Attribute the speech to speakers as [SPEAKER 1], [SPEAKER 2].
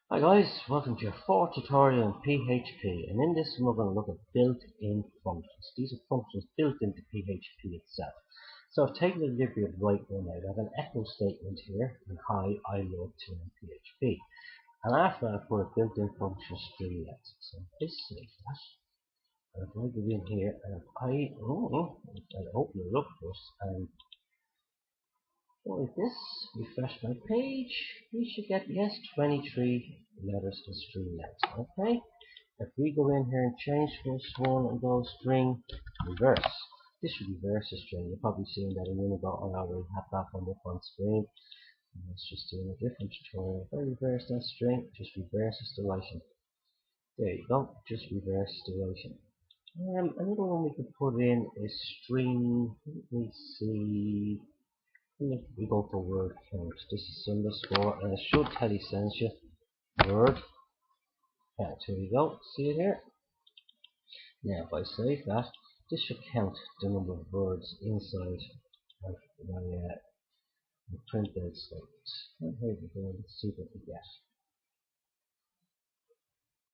[SPEAKER 1] Hi guys, welcome to your fourth tutorial in PHP, and in this one we're going to look at built-in functions. These are functions built into PHP itself. So I've taken the liberty of writing one out. I have an echo statement here, and hi, I love to in PHP. And after I put a built-in function streamlet. So this save that. And if I go in here and I'll open it up first and like this, refresh my page, we should get, yes, 23 letters in streamlet. Okay, if we go in here and change this one and go string reverse, this should reverse the string. You've probably seen that a minute ago. I already have that one up on screen. Let's just do a different tutorial. If I reverse that string, just reverses the writing. There you go, just reverse the writing. Another one we could put in is string. Let me see. We go for word count. This is underscore, and it should tell you sends you word count. Here we go. See it here. Now, if I save that, this should count the number of words inside of my printed statement. And here we go. Let's see what we get.